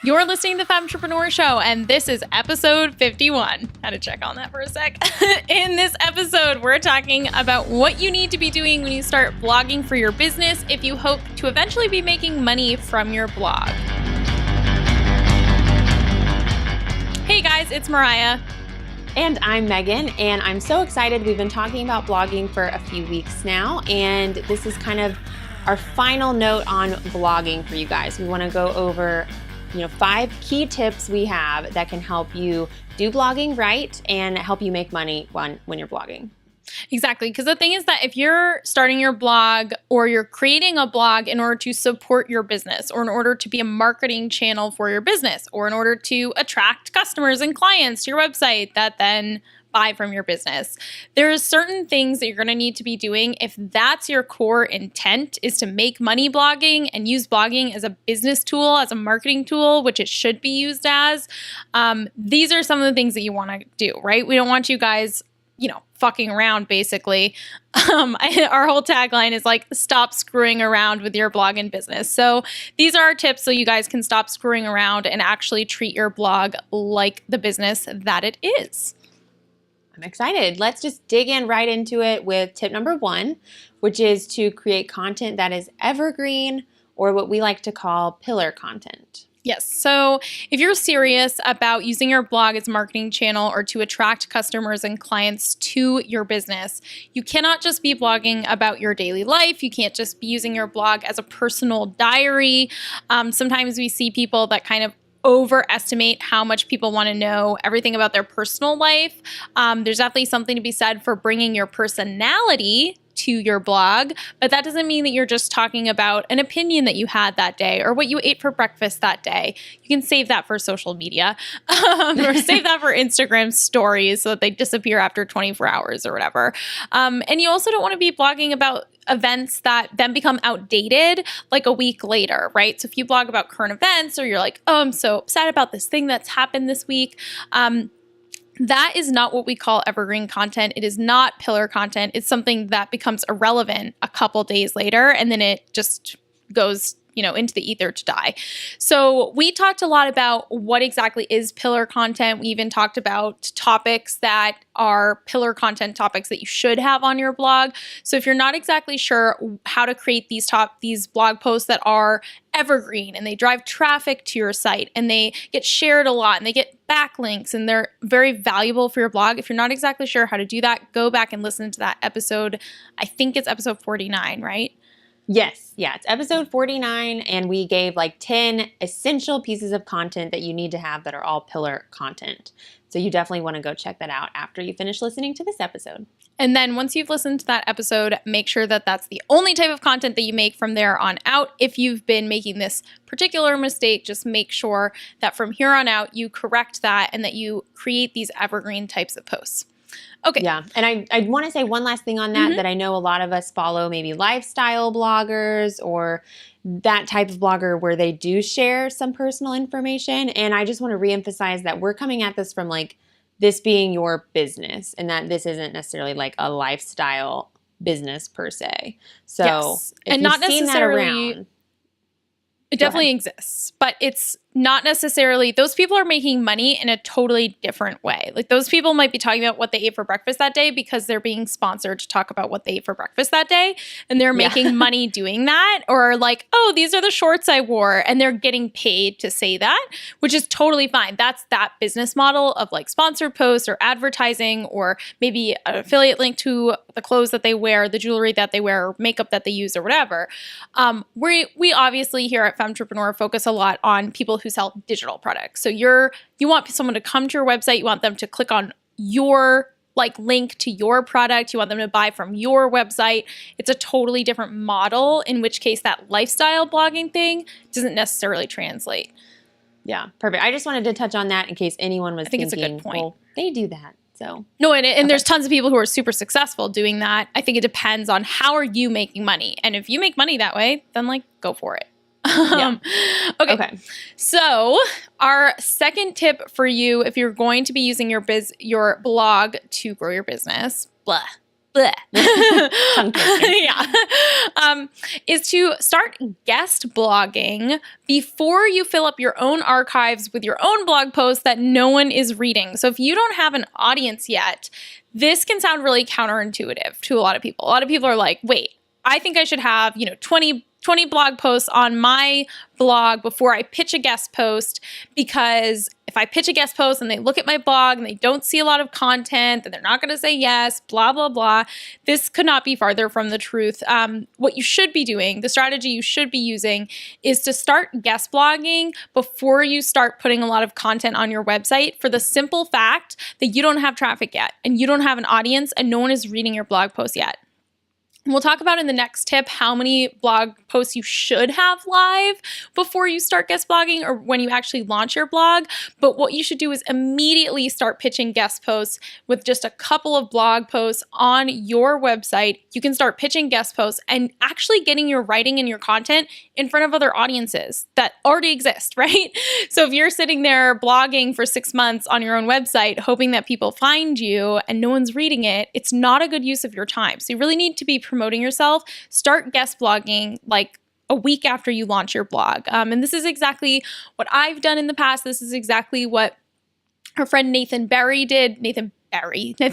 You're listening to the Femtrepreneur Show, and this is episode 51. Had to check on that for a sec. In this episode, we're talking about what you need to be doing when you start blogging for your business if you hope to eventually be making money from your blog. Hey guys, it's Mariah. And I'm Megan, and I'm so excited. We've been talking about blogging for a few weeks now, and this is kind of our final note on blogging for you guys. We want to go over 5 key tips we have that can help you do blogging right and help you make money when you're blogging. Exactly. Because the thing is that if you're starting your blog or you're creating a blog in order to support your business or in order to be a marketing channel for your business or in order to attract customers and clients to your website that then buy from your business, there are certain things that you're going to need to be doing if that's your core intent is to make money blogging and use blogging as a business tool, as a marketing tool, which it should be used as. These are some of the things that you want to do, right? We don't want you guys fucking around, basically. Our whole tagline is like, stop screwing around with your blog and business. So these are our tips so you guys can stop screwing around and actually treat your blog like the business that it is. I'm excited. Let's just dig in right into it with tip number 1, which is to create content that is evergreen, or what we like to call pillar content. Yes. So if you're serious about using your blog as a marketing channel or to attract customers and clients to your business, you cannot just be blogging about your daily life. You can't just be using your blog as a personal diary. Sometimes we see people that kind of overestimate how much people want to know everything about their personal life. There's definitely something to be said for bringing your personality to your blog, but that doesn't mean that you're just talking about an opinion that you had that day or what you ate for breakfast that day. You can save that for social media or save that for Instagram stories so that they disappear after 24 hours or whatever. And you also don't want to be blogging about events that then become outdated like a week later, right? So if you blog about current events or you're like, oh, I'm so upset about this thing that's happened this week, that is not what we call evergreen content. It is not pillar content. It's something that becomes irrelevant a couple days later, and then it just goes into the ether to die. So we talked a lot about what exactly is pillar content. We even talked about topics that are pillar content topics that you should have on your blog. So if you're not exactly sure how to create these blog posts that are evergreen and they drive traffic to your site and they get shared a lot and they get backlinks and they're very valuable for your blog, if you're not exactly sure how to do that, go back and listen to that episode. I think it's episode 49, right? Yes. Yeah. It's episode 49, and we gave 10 essential pieces of content that you need to have that are all pillar content. So you definitely want to go check that out after you finish listening to this episode. And then once you've listened to that episode, make sure that that's the only type of content that you make from there on out. If you've been making this particular mistake, just make sure that from here on out, you correct that and that you create these evergreen types of posts. Okay. Yeah. And I want to say one last thing on that, that I know a lot of us follow maybe lifestyle bloggers or that type of blogger where they do share some personal information. And I just want to reemphasize that we're coming at this from this being your business and that this isn't necessarily a lifestyle business per se. So yes. If and you've not seen necessarily that around, it definitely exists, but it's not necessarily, those people are making money in a totally different way. Those people might be talking about what they ate for breakfast that day because they're being sponsored to talk about what they ate for breakfast that day. And they're making money doing that. Or oh, these are the shorts I wore. And they're getting paid to say that, which is totally fine. That's that business model of sponsored posts or advertising or maybe an affiliate link to the clothes that they wear, the jewelry that they wear, or makeup that they use or whatever. We obviously here at Femtrepreneur focus a lot on people who sell digital products. So you want someone to come to your website, you want them to click on your link to your product, you want them to buy from your website. It's a totally different model, in which case that lifestyle blogging thing doesn't necessarily translate. Yeah, perfect. I just wanted to touch on that in case anyone was thinking, it's a good point. Well, they do that. So no, and there's tons of people who are super successful doing that. I think it depends on how are you making money. And if you make money that way, then go for it. Okay. So our second tip for you, if you're going to be using your blog to grow your business, bleh. Tongue twister. Yeah. Is to start guest blogging before you fill up your own archives with your own blog posts that no one is reading. So if you don't have an audience yet, this can sound really counterintuitive to a lot of people. A lot of people are like, wait, I think I should have, 20 blog posts on my blog before I pitch a guest post, because if I pitch a guest post and they look at my blog and they don't see a lot of content, then they're not going to say yes, blah, blah, blah. This could not be farther from the truth. What you should be doing, the strategy you should be using, is to start guest blogging before you start putting a lot of content on your website, for the simple fact that you don't have traffic yet and you don't have an audience and no one is reading your blog post yet. We'll talk about in the next tip how many blog posts you should have live before you start guest blogging, or when you actually launch your blog. But what you should do is immediately start pitching guest posts with just a couple of blog posts on your website. You can start pitching guest posts and actually getting your writing and your content in front of other audiences that already exist, right? So if you're sitting there blogging for 6 months on your own website, hoping that people find you and no one's reading it, it's not a good use of your time. So you really need to be promoting yourself. Start guest blogging like a week after you launch your blog. And this is exactly what I've done in the past. This is exactly what our friend Nathan Barry did. Nathan Barry. This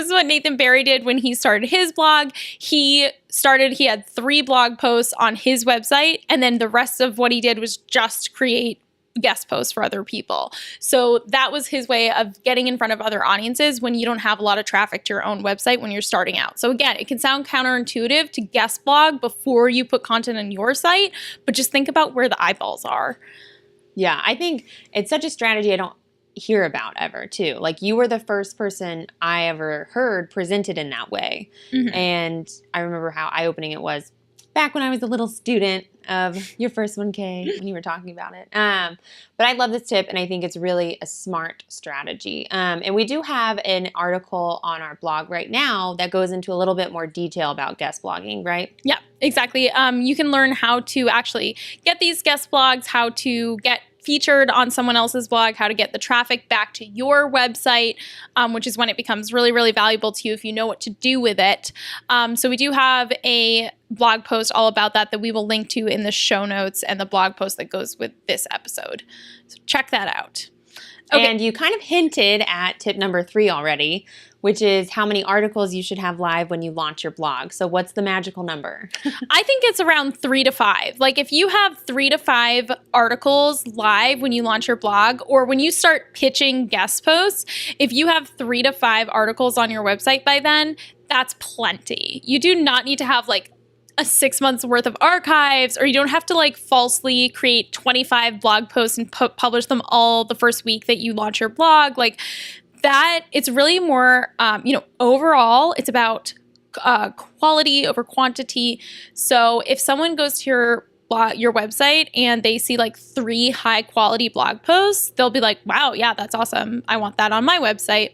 is what Nathan Barry did when he started his blog. He had 3 blog posts on his website, and then the rest of what he did was just create guest posts for other people. So that was his way of getting in front of other audiences when you don't have a lot of traffic to your own website when you're starting out. So again, it can sound counterintuitive to guest blog before you put content on your site, but just think about where the eyeballs are. Yeah, I think it's such a strategy I don't hear about ever, too. Like, you were the first person I ever heard presented in that way. Mm-hmm. And I remember how eye-opening it was back when I was a little student of your first 1K when you were talking about it. But I love this tip, and I think it's really a smart strategy. And we do have an article on our blog right now that goes into a little bit more detail about guest blogging, right? Yeah, exactly. You can learn how to actually get these guest blogs, how to get featured on someone else's blog, how to get the traffic back to your website, which is when it becomes really, really valuable to you if you know what to do with it. So we do have a blog post all about that we will link to in the show notes, and the blog post that goes with this episode. So check that out. Okay. And you kind of hinted at tip number 3 already, which is how many articles you should have live when you launch your blog. So what's the magical number? I think it's around 3 to 5. Like, if you have 3 to 5 articles live when you launch your blog, or when you start pitching guest posts, if you have 3 to 5 articles on your website by then, that's plenty. You do not need to have like a 6 months worth of archives, or you don't have to like falsely create 25 blog posts and publish them all the first week that you launch your blog. Like that, it's really more, overall, it's about quality over quantity. So if someone goes to your website and they see like 3 high quality blog posts, they'll be like, wow, yeah, that's awesome. I want that on my website.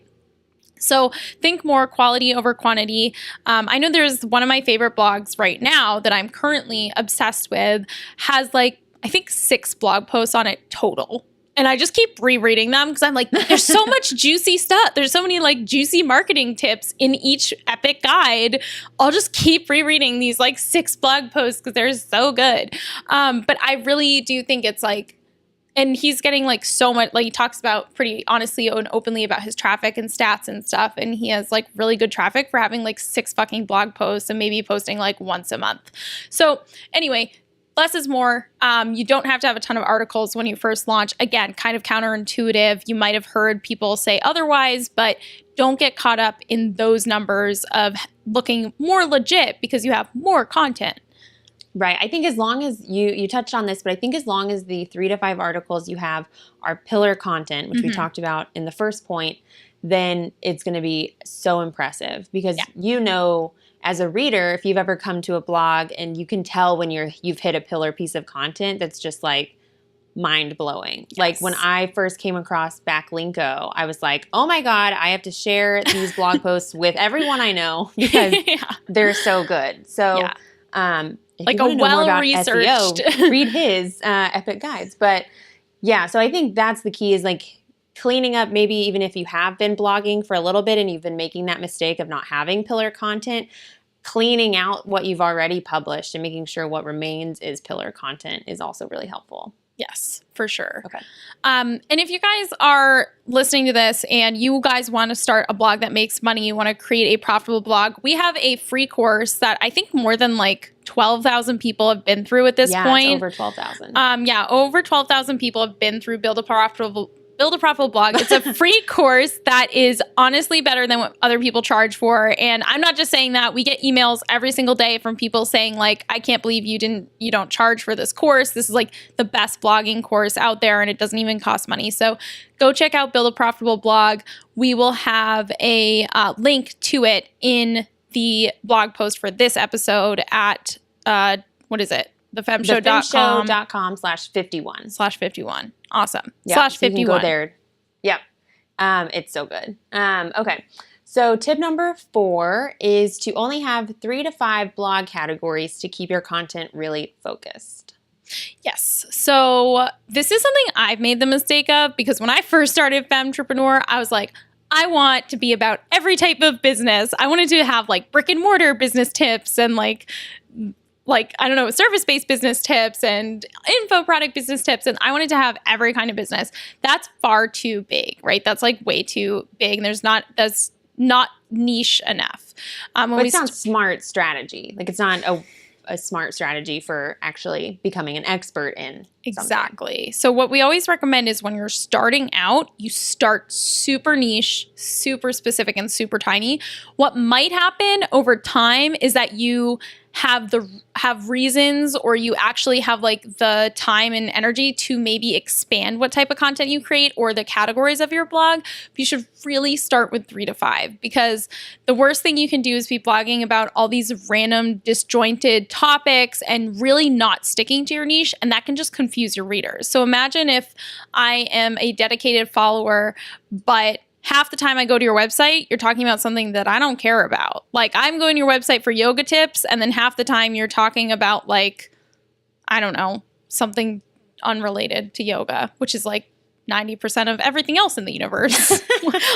So think more quality over quantity. I know there's one of my favorite blogs right now that I'm currently obsessed with, has like, I think 6 blog posts on it total. And I just keep rereading them because I'm like, there's so much juicy stuff. There's so many like juicy marketing tips in each epic guide. I'll just keep rereading these like 6 blog posts because they're so good. But I really do think it's like, and he's getting like so much, like he talks about pretty honestly and openly about his traffic and stats and stuff. And he has like really good traffic for having like 6 fucking blog posts and maybe posting like once a month. So anyway, less is more. You don't have to have a ton of articles when you first launch. Again, kind of counterintuitive. You might have heard people say otherwise, but don't get caught up in those numbers of looking more legit because you have more content. Right. I think as long as you touched on this, but I think as long as the 3 to 5 articles you have are pillar content, which we talked about in the first point, then it's going to be so impressive because as a reader, if you've ever come to a blog and you can tell when you've hit a pillar piece of content that's just like mind blowing. Yes. Like when I first came across Backlinko, I was like, oh my God, I have to share these blog posts with everyone I know because they're so good. So, like a well-researched SEO, read his epic guides. But yeah, so I think that's the key is like cleaning up, maybe even if you have been blogging for a little bit and you've been making that mistake of not having pillar content, cleaning out what you've already published and making sure what remains is pillar content is also really helpful. Yes, for sure. Okay. And if you guys are listening to this and you guys want to start a blog that makes money, you want to create a profitable blog, we have a free course that I think more than like 12,000 people have been through at this point. Yeah, it's over 12,000. Yeah, over 12,000 people have been through Build a Profitable Blog. It's a free course that is honestly better than what other people charge for. And I'm not just saying that. We get emails every single day from people saying like, I can't believe you don't charge for this course. This is like the best blogging course out there and it doesn't even cost money. So go check out Build a Profitable Blog. We will have a link to it in the blog post for this episode at, what is it? thefemshow.com thefemshow.com/51. /51. Awesome. Yeah, /51. so you can go there. Yep. It's so good. Okay. So tip number 4 is to only have 3 to 5 blog categories to keep your content really focused. Yes. So this is something I've made the mistake of because when I first started Femtrepreneur, I was like, I want to be about every type of business. I wanted to have like brick and mortar business tips and like I don't know, service-based business tips and info product business tips. And I wanted to have every kind of business. That's far too big, right? That's like way too big. And that's not niche enough. But it sounds smart strategy. Like it's not a smart strategy for actually becoming an expert in Exactly. something. So what we always recommend is when you're starting out, you start super niche, super specific, and super tiny. What might happen over time is that you have reasons or you actually have like the time and energy to maybe expand what type of content you create or the categories of your blog. But you should really start with 3 to 5 because the worst thing you can do is be blogging about all these random disjointed topics and really not sticking to your niche, and that can just confuse your readers. So imagine if I am a dedicated follower, but half the time I go to your website, you're talking about something that I don't care about. Like I'm going to your website for yoga tips, and then half the time you're talking about like, I don't know, something unrelated to yoga, which is like 90% of everything else in the universe.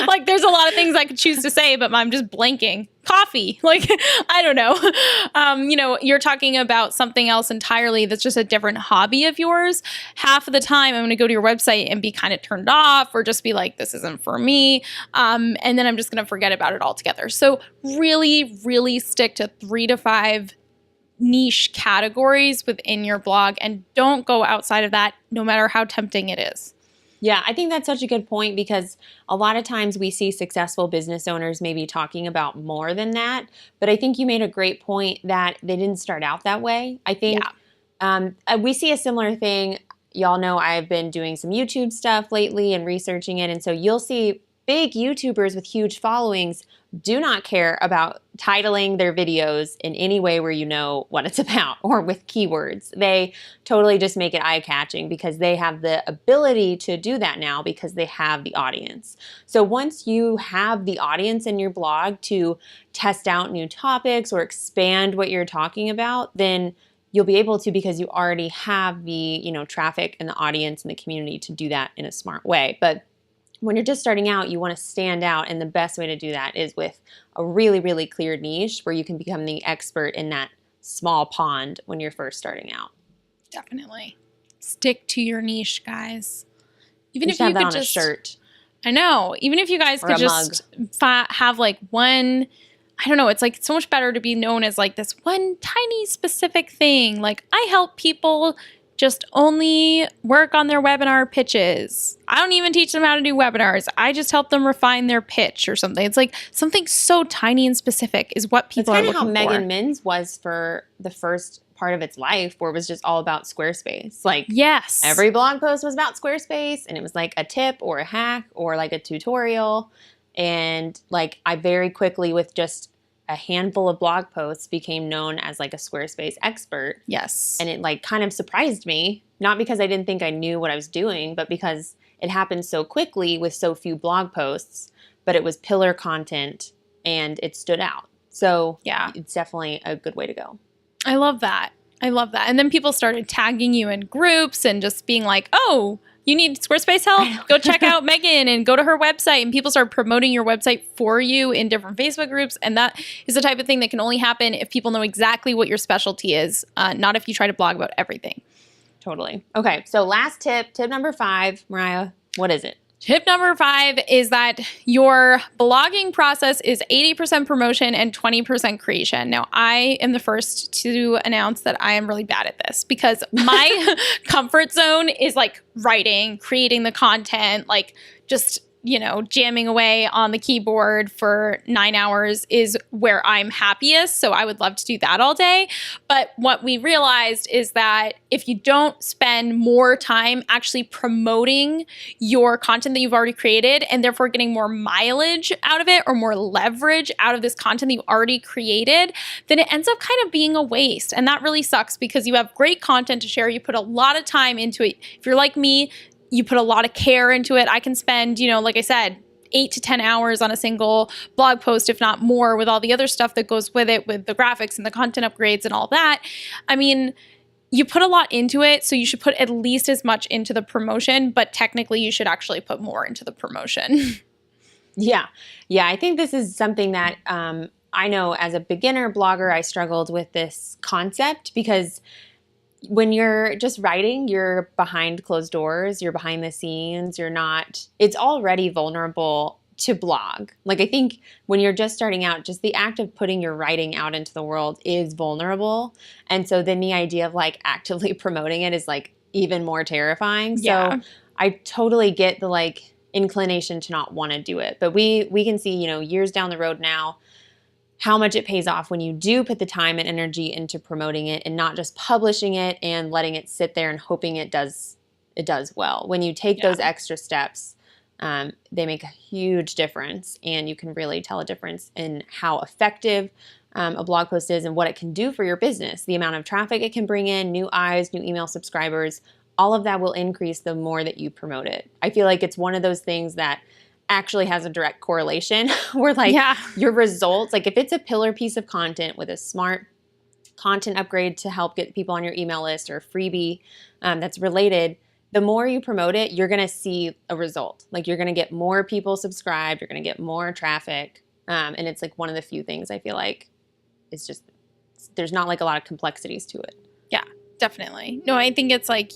Like there's a lot of things I could choose to say, but I'm just blanking. Coffee. Like, I don't know. You're talking about something else entirely that's just a different hobby of yours. Half of the time I'm going to go to your website and be kind of turned off or just be like, this isn't for me. And then I'm just going to forget about it altogether. So really, really stick to 3 to 5 niche categories within your blog and don't go outside of that, no matter how tempting it is. Yeah, I think that's such a good point because a lot of times we see successful business owners maybe talking about more than that. But I think you made a great point that they didn't start out that way. I think we see a similar thing. Y'all know I've been doing some YouTube stuff lately and researching it. And so you'll see big YouTubers with huge followings do not care about titling their videos in any way where you know what it's about or with keywords. They totally just make it eye-catching because they have the ability to do that now because they have the audience. So once you have the audience in your blog to test out new topics or expand what you're talking about, then you'll be able to because you already have the, traffic and the audience and the community to do that in a smart way. But when you're just starting out, you want to stand out, and the best way to do that is with a really, really clear niche where you can become the expert in that small pond when you're first starting out. Definitely. Stick to your niche, guys. Even if you you could just on a shirt. I know. Even if you guys could just have like one, I don't know, it's like so much better to be known as like this one tiny specific thing. Like I help people just only work on their webinar pitches. I don't even teach them how to do webinars. I just help them refine their pitch or something. It's like something so tiny and specific is what people are looking for. That's kind of how Megan Min's was for the first part of its life, where it was just all about Squarespace. Like, yes, every blog post was about Squarespace, and it was like a tip or a hack or like a tutorial. And like I very quickly, with just a handful of blog posts, became known as like a Squarespace expert. Yes. And it like kind of surprised me, not because I didn't think I knew what I was doing, but because it happened so quickly with so few blog posts, but it was pillar content and it stood out. So yeah, it's definitely a good way to go. I love that. I love that. And then people started tagging you in groups and just being like, oh, you need Squarespace help? Go check out Megan and go to her website, and people start promoting your website for you in different Facebook groups. And that is the type of thing that can only happen if people know exactly what your specialty is, not if you try to blog about everything. Totally. Okay, so last tip number 5, Mariah, what is it? Tip number 5 is that your blogging process is 80% promotion and 20% creation. Now, I am the first to announce that I am really bad at this because my comfort zone is like writing, creating the content, like just jamming away on the keyboard for 9 hours is where I'm happiest. So I would love to do that all day. But what we realized is that if you don't spend more time actually promoting your content that you've already created and therefore getting more mileage out of it or more leverage out of this content that you already created, then it ends up kind of being a waste. And that really sucks because you have great content to share. You put a lot of time into it. If you're like me, you put a lot of care into it. I can spend, like I said, 8 to 10 hours on a single blog post, if not more, with all the other stuff that goes with it, with the graphics and the content upgrades and all that. I mean, you put a lot into it, so you should put at least as much into the promotion, but technically you should actually put more into the promotion. Yeah. I think this is something that I know as a beginner blogger, I struggled with this concept because when you're just writing, you're behind closed doors, you're behind the scenes, it's already vulnerable to blog. Like I think when you're just starting out, just the act of putting your writing out into the world is vulnerable. And so then the idea of like actively promoting it is like even more terrifying. Yeah. So I totally get the like inclination to not want to do it. But we can see, years down the road now, how much it pays off when you do put the time and energy into promoting it and not just publishing it and letting it sit there and hoping it does well. When you take those extra steps, they make a huge difference, and you can really tell a difference in how effective a blog post is and what it can do for your business. The amount of traffic it can bring in, new eyes, new email subscribers, all of that will increase the more that you promote it. I feel like it's one of those things that actually has a direct correlation where your results, like if it's a pillar piece of content with a smart content upgrade to help get people on your email list or a freebie that's related, the more you promote it, you're going to see a result. Like you're going to get more people subscribed, you're going to get more traffic. And it's like one of the few things I feel like it's just, there's not like a lot of complexities to it. Yeah, definitely. No, I think it's like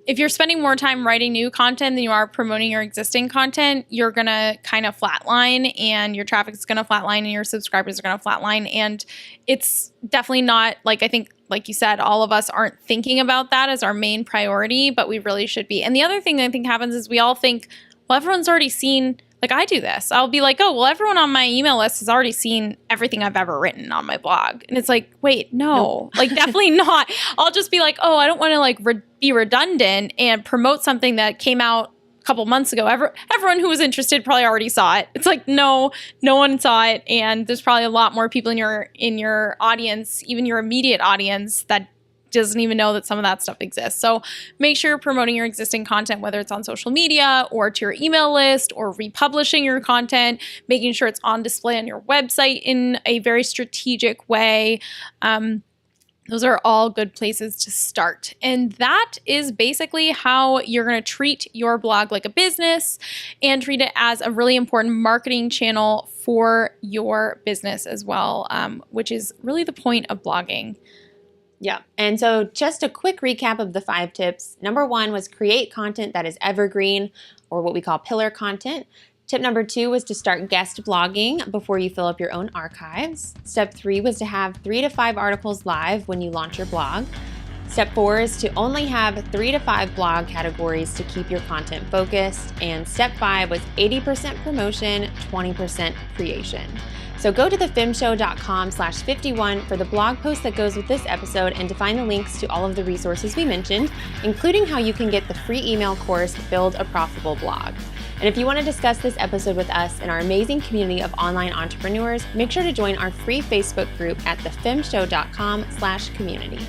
if you're spending more time writing new content than you are promoting your existing content, you're going to kind of flatline, and your traffic is going to flatline, and your subscribers are going to flatline. And it's definitely not like, I think, like you said, all of us aren't thinking about that as our main priority, but we really should be. And the other thing that I think happens is we all think, well, everyone's already seen, like I do this. I'll be like, oh, well, everyone on my email list has already seen everything I've ever written on my blog. And it's like, wait, no. Like definitely not. I'll just be like, oh, I don't want to like be redundant and promote something that came out a couple months ago. Everyone who was interested probably already saw it. It's like, no one saw it. And there's probably a lot more people in your audience, even your immediate audience, that doesn't even know that some of that stuff exists. So make sure you're promoting your existing content, whether it's on social media or to your email list or republishing your content, making sure it's on display on your website in a very strategic way. Those are all good places to start. And that is basically how you're going to treat your blog like a business and treat it as a really important marketing channel for your business as well, which is really the point of blogging. Yeah. And so just a quick recap of the 5 tips. Number 1 was create content that is evergreen, or what we call pillar content. Tip number 2 was to start guest blogging before you fill up your own archives. Step 3 was to have 3 to 5 articles live when you launch your blog. Step 4 is to only have 3 to 5 blog categories to keep your content focused. And step 5 was 80% promotion, 20% creation. So go to thefemshow.com/51 for the blog post that goes with this episode and to find the links to all of the resources we mentioned, including how you can get the free email course, Build a Profitable Blog. And if you want to discuss this episode with us and our amazing community of online entrepreneurs, make sure to join our free Facebook group at thefemshow.com/community.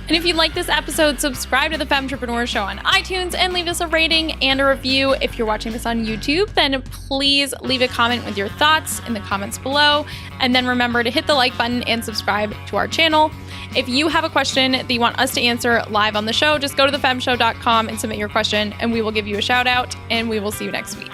And if you like this episode, subscribe to the Femtrepreneur Show on iTunes and leave us a rating and a review. If you're watching this on YouTube, then please leave a comment with your thoughts in the comments below. And then remember to hit the like button and subscribe to our channel. If you have a question that you want us to answer live on the show, just go to thefemshow.com and submit your question, and we will give you a shout out, and we will see you next week.